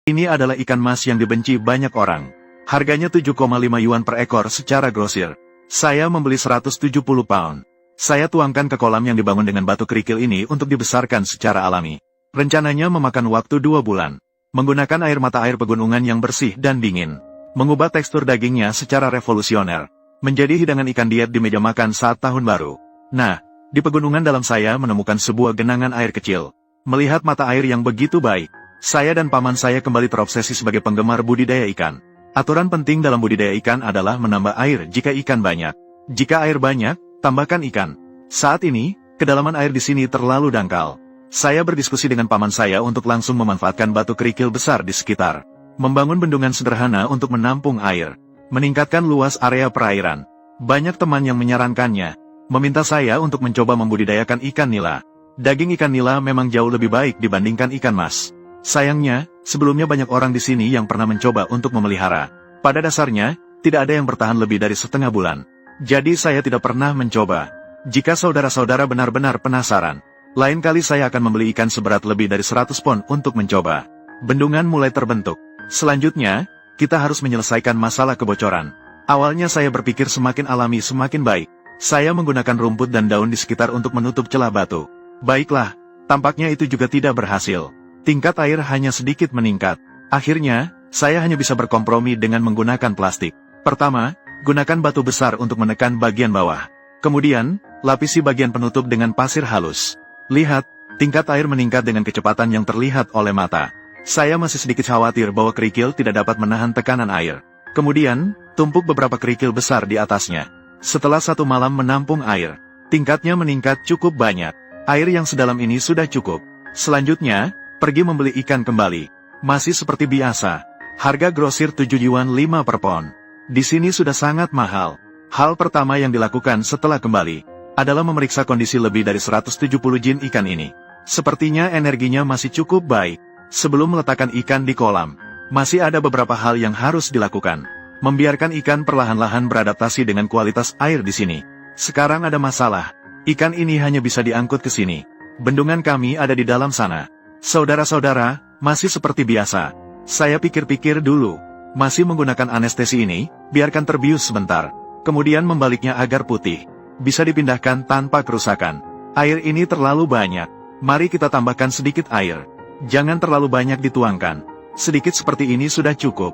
Ini adalah ikan mas yang dibenci banyak orang. Harganya 7,5 yuan per ekor secara grosir. Saya membeli 170 pound. Saya tuangkan ke kolam yang dibangun dengan batu kerikil ini untuk dibesarkan secara alami. Rencananya memakan waktu 2 bulan. Menggunakan air mata air pegunungan yang bersih dan dingin. Mengubah tekstur dagingnya secara revolusioner. Menjadi hidangan ikan diet di meja makan saat tahun baru. Nah, di pegunungan dalam saya menemukan sebuah genangan air kecil. Melihat mata air yang begitu baik, saya dan paman saya kembali terobsesi sebagai penggemar budidaya ikan. Aturan penting dalam budidaya ikan adalah menambah air jika ikan banyak. Jika air banyak, tambahkan ikan. Saat ini, kedalaman air di sini terlalu dangkal. Saya berdiskusi dengan paman saya untuk langsung memanfaatkan batu kerikil besar di sekitar. Membangun bendungan sederhana untuk menampung air. Meningkatkan luas area perairan. Banyak teman yang menyarankannya. Meminta saya untuk mencoba membudidayakan ikan nila. Daging ikan nila memang jauh lebih baik dibandingkan ikan mas. Sayangnya, sebelumnya banyak orang di sini yang pernah mencoba untuk memelihara. Pada dasarnya, tidak ada yang bertahan lebih dari setengah bulan. Jadi saya tidak pernah mencoba. Jika saudara-saudara benar-benar penasaran, lain kali saya akan membeli ikan seberat lebih dari 100 pon untuk mencoba. Bendungan mulai terbentuk. Selanjutnya, kita harus menyelesaikan masalah kebocoran. Awalnya saya berpikir semakin alami semakin baik. Saya menggunakan rumput dan daun di sekitar untuk menutup celah batu. Baiklah, tampaknya itu juga tidak berhasil. Tingkat air hanya sedikit meningkat. Akhirnya, saya hanya bisa berkompromi dengan menggunakan plastik. Pertama, gunakan batu besar untuk menekan bagian bawah. Kemudian, lapisi bagian penutup dengan pasir halus. Lihat, tingkat air meningkat dengan kecepatan yang terlihat oleh mata. Saya masih sedikit khawatir bahwa kerikil tidak dapat menahan tekanan air. Kemudian, tumpuk beberapa kerikil besar di atasnya. Setelah 1 malam menampung air, tingkatnya meningkat cukup banyak. Air yang sedalam ini sudah cukup. Selanjutnya, pergi membeli ikan kembali. Masih seperti biasa. Harga grosir 7 yuan 5 per pon. Di sini sudah sangat mahal. Hal pertama yang dilakukan setelah kembali adalah memeriksa kondisi lebih dari 170 jin ikan ini. Sepertinya energinya masih cukup baik. Sebelum meletakkan ikan di kolam, masih ada beberapa hal yang harus dilakukan. Membiarkan ikan perlahan-lahan beradaptasi dengan kualitas air di sini. Sekarang ada masalah. Ikan ini hanya bisa diangkut ke sini. Bendungan kami ada di dalam sana. Saudara-saudara, masih seperti biasa. Saya pikir-pikir dulu. Masih menggunakan anestesi ini, biarkan terbius sebentar. Kemudian membaliknya agar putih. Bisa dipindahkan tanpa kerusakan. Air ini terlalu banyak. Mari kita tambahkan sedikit air. Jangan terlalu banyak dituangkan. Sedikit seperti ini sudah cukup.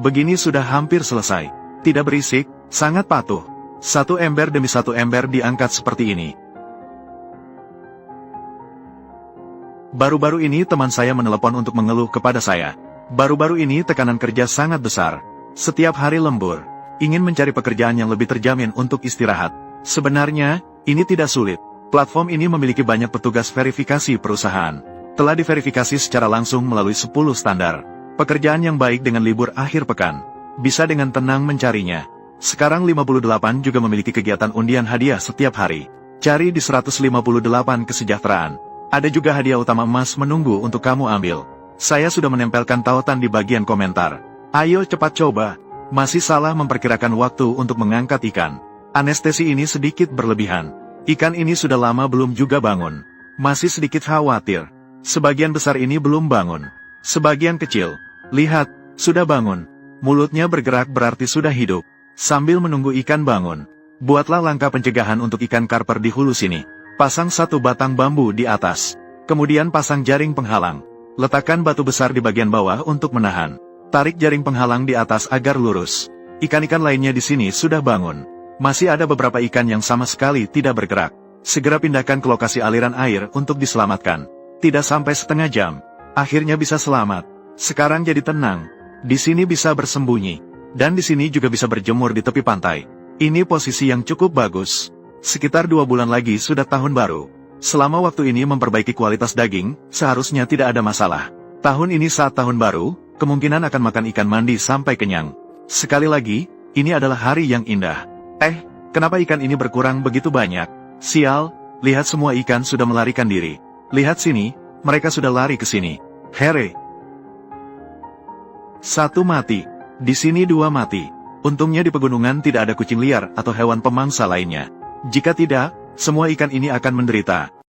Begini sudah hampir selesai. Tidak berisik, sangat patuh. 1 ember demi 1 ember diangkat seperti ini. Baru-baru ini teman saya menelepon untuk mengeluh kepada saya. Baru-baru ini tekanan kerja sangat besar. Setiap hari lembur. Ingin mencari pekerjaan yang lebih terjamin untuk istirahat. Sebenarnya, ini tidak sulit. Platform ini memiliki banyak petugas verifikasi perusahaan. Telah diverifikasi secara langsung melalui 10 standar. Pekerjaan yang baik dengan libur akhir pekan. Bisa dengan tenang mencarinya. Sekarang 58 juga memiliki kegiatan undian hadiah setiap hari. Cari di 158 kesejahteraan. Ada juga hadiah utama emas menunggu untuk kamu ambil. Saya sudah menempelkan tautan di bagian komentar. Ayo cepat coba. Masih salah memperkirakan waktu untuk mengangkat ikan. Anestesi ini sedikit berlebihan. Ikan ini sudah lama belum juga bangun. Masih sedikit khawatir. Sebagian besar ini belum bangun. Sebagian kecil. Lihat, sudah bangun. Mulutnya bergerak berarti sudah hidup. Sambil menunggu ikan bangun, buatlah langkah pencegahan untuk ikan karper di hulu sini. Pasang 1 batang bambu di atas. Kemudian pasang jaring penghalang. Letakkan batu besar di bagian bawah untuk menahan. Tarik jaring penghalang di atas agar lurus. Ikan-ikan lainnya di sini sudah bangun. Masih ada beberapa ikan yang sama sekali tidak bergerak. Segera pindahkan ke lokasi aliran air untuk diselamatkan. Tidak sampai setengah jam. Akhirnya bisa selamat. Sekarang jadi tenang. Di sini bisa bersembunyi. Dan di sini juga bisa berjemur di tepi pantai. Ini posisi yang cukup bagus. Sekitar 2 bulan lagi sudah tahun baru. Selama waktu ini memperbaiki kualitas daging, seharusnya tidak ada masalah. Tahun ini saat tahun baru, kemungkinan akan makan ikan mandi sampai kenyang. Sekali lagi, ini adalah hari yang indah. Kenapa ikan ini berkurang begitu banyak? Sial, lihat semua ikan sudah melarikan diri. Lihat sini, mereka sudah lari ke sini. Here. 1 mati. Di sini 2 mati. Untungnya di pegunungan tidak ada kucing liar atau hewan pemangsa lainnya. Jika tidak, semua ikan ini akan menderita.